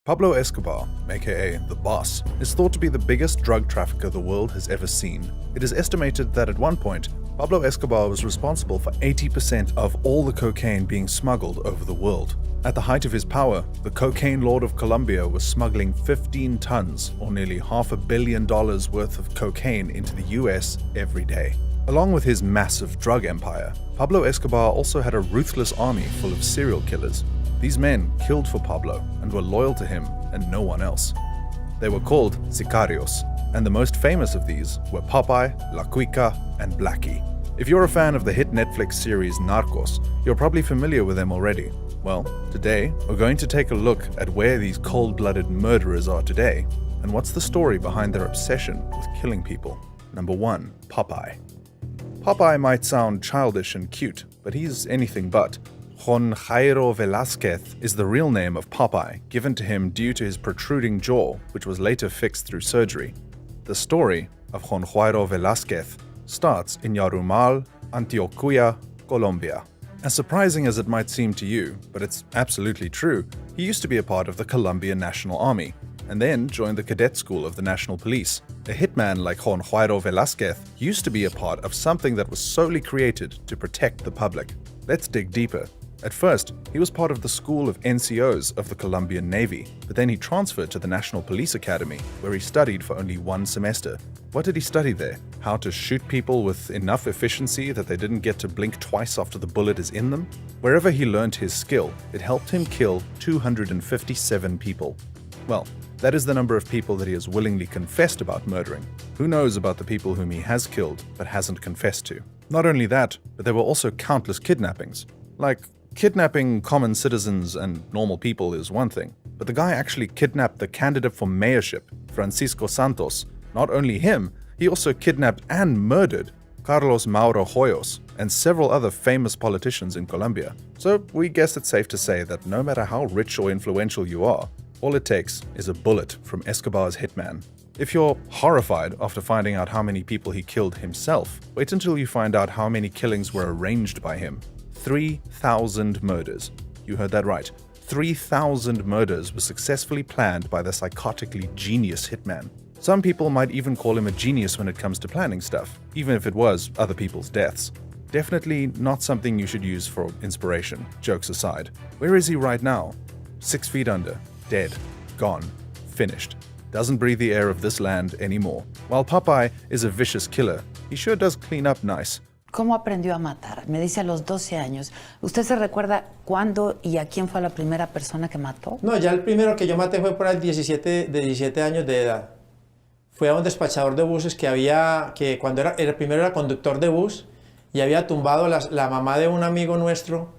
Pablo Escobar, aka the Boss, is thought to be the biggest drug trafficker the world has ever seen. It is estimated that at one point, Pablo Escobar was responsible for 80% of all the cocaine being smuggled over the world. At the height of his power, the cocaine lord of Colombia was smuggling 15 tons, or nearly $500 million worth of cocaine into the US every day. Along with his massive drug empire, Pablo Escobar also had a ruthless army full of serial killers. These men killed for Pablo and were loyal to him and no one else. They were called sicarios, and the most famous of these were Popeye, La Cuica, and Blackie. If you're a fan of the hit Netflix series Narcos, you're probably familiar with them already. Well, today we're going to take a look at where these cold-blooded murderers are today and what's the story behind their obsession with killing people. Number 1. Popeye. Popeye might sound childish and cute, but he's anything but. Juan Jairo Velázquez is the real name of Popeye, given to him due to his protruding jaw, which was later fixed through surgery. The story of Juan Jairo Velázquez starts in Yarumal, Antioquia, Colombia. As surprising as it might seem to you, but it's absolutely true, he used to be a part of the Colombian National Army, and then joined the cadet school of the National Police. A hitman like Juan Jairo Velázquez used to be a part of something that was solely created to protect the public. Let's dig deeper. At first, he was part of the school of NCOs of the Colombian Navy, but then he transferred to the National Police Academy, where he studied for only 1 semester. What did he study there? How to shoot people with enough efficiency that they didn't get to blink twice after the bullet is in them? Wherever he learned his skill, it helped him kill 257 people. Well, that is the number of people that he has willingly confessed about murdering. Who knows about the people whom he has killed but hasn't confessed to? Not only that, but there were also countless kidnappings. Like, kidnapping common citizens and normal people is one thing, but the guy actually kidnapped the candidate for mayorship, Francisco Santos. Not only him, he also kidnapped and murdered Carlos Mauro Hoyos and several other famous politicians in Colombia. So we guess it's safe to say that no matter how rich or influential you are, all it takes is a bullet from Escobar's hitman. If you're horrified after finding out how many people he killed himself, wait until you find out how many killings were arranged by him. 3,000 murders. You heard that right. 3,000 murders were successfully planned by the psychotically genius hitman. Some people might even call him a genius when it comes to planning stuff, even if it was other people's deaths. Definitely not something you should use for inspiration, jokes aside. Where is he right now? 6 feet under, dead, gone, finished. Doesn't breathe the air of this land anymore. While Popeye is a vicious killer, he sure does clean up nice. ¿Cómo aprendió a matar? Me dice a los 12 años. ¿Usted se recuerda cuándo y a quién fue la primera persona que mató? No, ya el primero que yo maté fue por el 17 años de edad. Fue a un despachador de buses que cuando el primero era conductor de bus y había tumbado la mamá de un amigo nuestro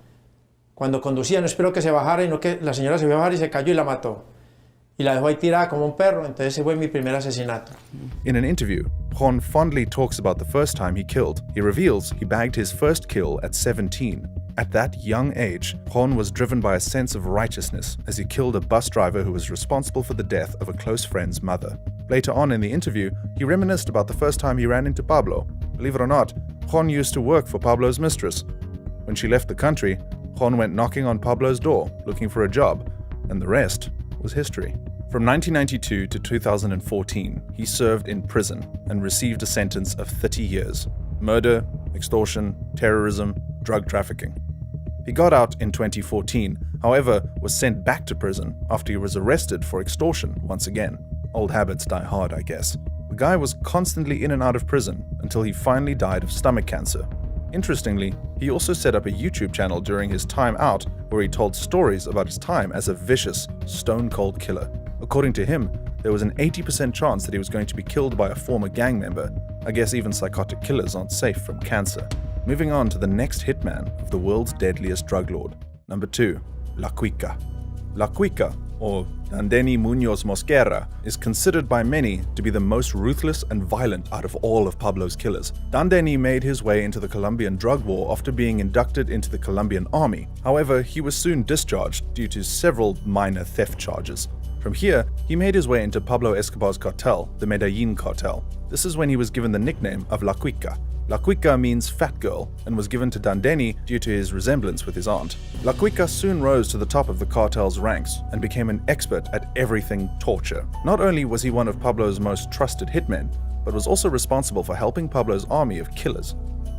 cuando conducía. No esperó que se bajara y no que la señora se iba a bajar y se cayó y la mató. Y la dejó ahí tirada como un perro, entonces ese fue mi primer asesinato. In an interview, Juan fondly talks about the first time he killed. He reveals he bagged his first kill at 17. At that young age, Juan was driven by a sense of righteousness as he killed a bus driver who was responsible for the death of a close friend's mother. Later on in the interview, he reminisced about the first time he ran into Pablo. Believe it or not, Juan used to work for Pablo's mistress. When she left the country, Juan went knocking on Pablo's door, looking for a job, and the rest was history. From 1992 to 2014, he served in prison and received a sentence of 30 years. Murder, extortion, terrorism, drug trafficking. He got out in 2014, however, was sent back to prison after he was arrested for extortion once again. Old habits die hard, I guess. The guy was constantly in and out of prison until he finally died of stomach cancer. Interestingly, he also set up a YouTube channel during his time out where he told stories about his time as a vicious, stone-cold killer. According to him, there was an 80% chance that he was going to be killed by a former gang member. I guess even psychotic killers aren't safe from cancer. Moving on to the next hitman of the world's deadliest drug lord. Number 2. La Cuica. La Cuica, or Dandeni Muñoz Mosquera, is considered by many to be the most ruthless and violent out of all of Pablo's killers. Dandeni made his way into the Colombian drug war after being inducted into the Colombian army. However, he was soon discharged due to several minor theft charges. From here, he made his way into Pablo Escobar's cartel, the Medellin cartel. This is when he was given the nickname of La Cuica. La Cuica means fat girl and was given to Dandeni due to his resemblance with his aunt. La Cuica soon rose to the top of the cartel's ranks and became an expert expert at everything torture. Not only was he one of Pablo's most trusted hitmen, but was also responsible for helping Pablo's army of killers.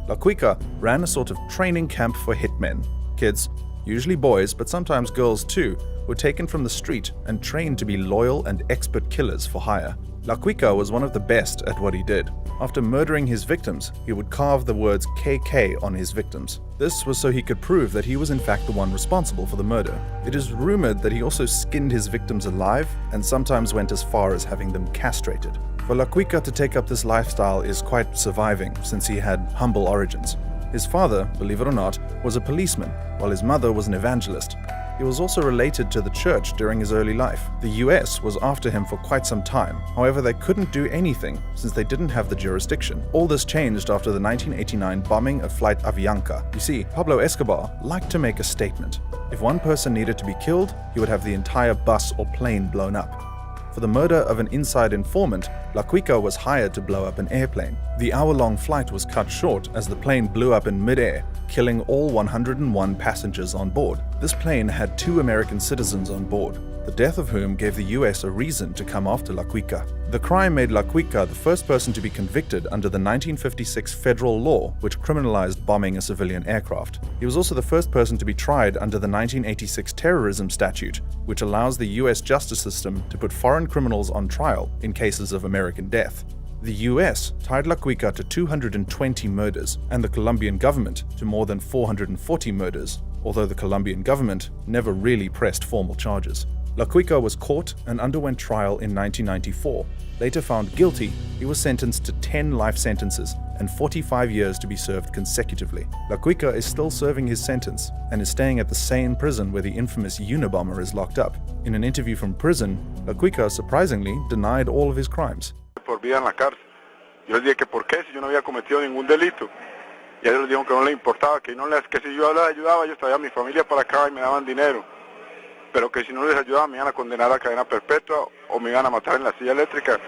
La Quica ran a sort of training camp for hitmen. Kids, usually boys, but sometimes girls too, were taken from the street and trained to be loyal and expert killers for hire. La Quica was one of the best at what he did. After murdering his victims, he would carve the words KK on his victims. This was so he could prove that he was in fact the one responsible for the murder. It is rumored that he also skinned his victims alive and sometimes went as far as having them castrated. For La Quica to take up this lifestyle is quite surviving since he had humble origins. His father, believe it or not, was a policeman, while his mother was an evangelist. He was also related to the church during his early life. The US was after him for quite some time. However, they couldn't do anything since they didn't have the jurisdiction. All this changed after the 1989 bombing of Flight Avianca. You see, Pablo Escobar liked to make a statement. If one person needed to be killed, he would have the entire bus or plane blown up. For the murder of an inside informant, La Quica was hired to blow up an airplane. The hour-long flight was cut short as the plane blew up in mid-air, killing all 101 passengers on board. This plane had 2 American citizens on board, the death of whom gave the US a reason to come after La Quica. The crime made La Quica the first person to be convicted under the 1956 federal law which criminalized bombing a civilian aircraft. He was also the first person to be tried under the 1986 terrorism statute, which allows the US justice system to put foreign criminals on trial in cases of American death. The US tied La Quica to 220 murders and the Colombian government to more than 440 murders, although the Colombian government never really pressed formal charges. La Quica was caught and underwent trial in 1994. Later found guilty, he was sentenced to 10 life sentences and 45 years to be served consecutively. La Quica is still serving his sentence and is staying at the same prison where the infamous Unabomber is locked up. In an interview from prison, La Quica surprisingly denied all of his crimes. Por vida en la cárcel. Yo les dije que por qué si yo no había cometido ningún delito. Y ellos dijeron que no les importaba, que si yo les ayudaba, ellos traían a mi familia para acá y me daban dinero. Pero que si no les ayudaba me iban a condenar a cadena perpetua o me iban a matar en la silla eléctrica.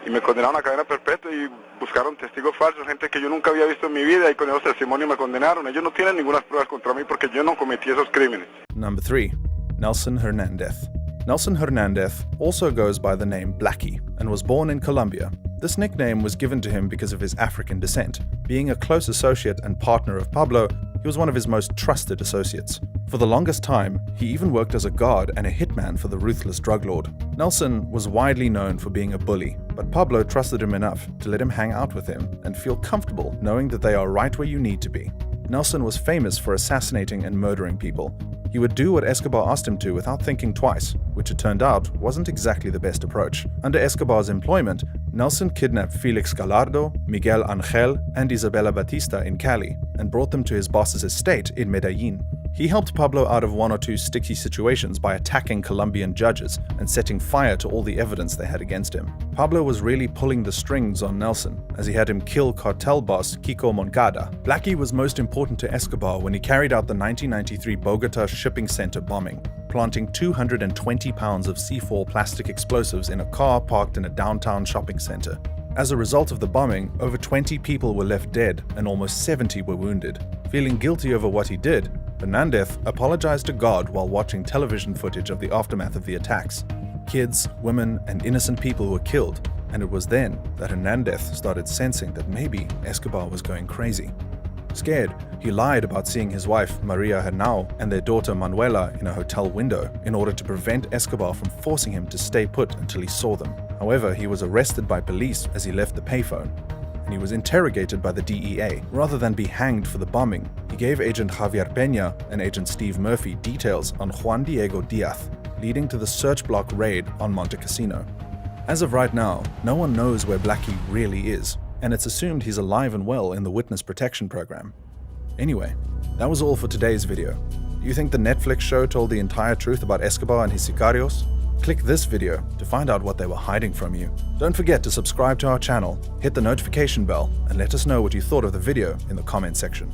Y me condenaron a cadena perpetua y buscaron testigos falsos, gente que yo nunca había visto en mi vida, y con esos testimonios me condenaron. Ellos no tienen ninguna pruebas contra mí porque yo no cometí esos crímenes. Number 3. Nelson Hernandez. Nelson Hernandez also goes by the name Blackie and was born in Colombia. This nickname was given to him because of his African descent. Being a close associate and partner of Pablo, he was one of his most trusted associates. For the longest time, he even worked as a guard and a hitman for the ruthless drug lord. Nelson was widely known for being a bully, but Pablo trusted him enough to let him hang out with him and feel comfortable knowing that they are right where you need to be. Nelson was famous for assassinating and murdering people. He would do what Escobar asked him to without thinking twice, which it turned out wasn't exactly the best approach. Under Escobar's employment, Nelson kidnapped Felix Gallardo, Miguel Angel, and Isabela Batista in Cali and brought them to his boss's estate in Medellin. He helped Pablo out of 1 or 2 sticky situations by attacking Colombian judges and setting fire to all the evidence they had against him. Pablo was really pulling the strings on Nelson, as he had him kill cartel boss Kiko Moncada. Blackie was most important to Escobar when he carried out the 1993 Bogota shipping center bombing, planting 220 pounds of C4 plastic explosives in a car parked in a downtown shopping center. As a result of the bombing, over 20 people were left dead and almost 70 were wounded. Feeling guilty over what he did, Hernandez apologized to God while watching television footage of the aftermath of the attacks. Kids, women, and innocent people were killed, and it was then that Hernandez started sensing that maybe Escobar was going crazy. Scared, he lied about seeing his wife Maria Henao and their daughter Manuela in a hotel window in order to prevent Escobar from forcing him to stay put until he saw them. However, he was arrested by police as he left the payphone, and he was interrogated by the DEA. Rather than be hanged for the bombing, he gave Agent Javier Peña and Agent Steve Murphy details on Juan Diego Diaz, leading to the search block raid on Monte Cassino. As of right now, no one knows where Blackie really is, and it's assumed he's alive and well in the witness protection program. Anyway, that was all for today's video. Do you think the Netflix show told the entire truth about Escobar and his sicarios? Click this video to find out what they were hiding from you. Don't forget to subscribe to our channel, hit the notification bell, and let us know what you thought of the video in the comment section.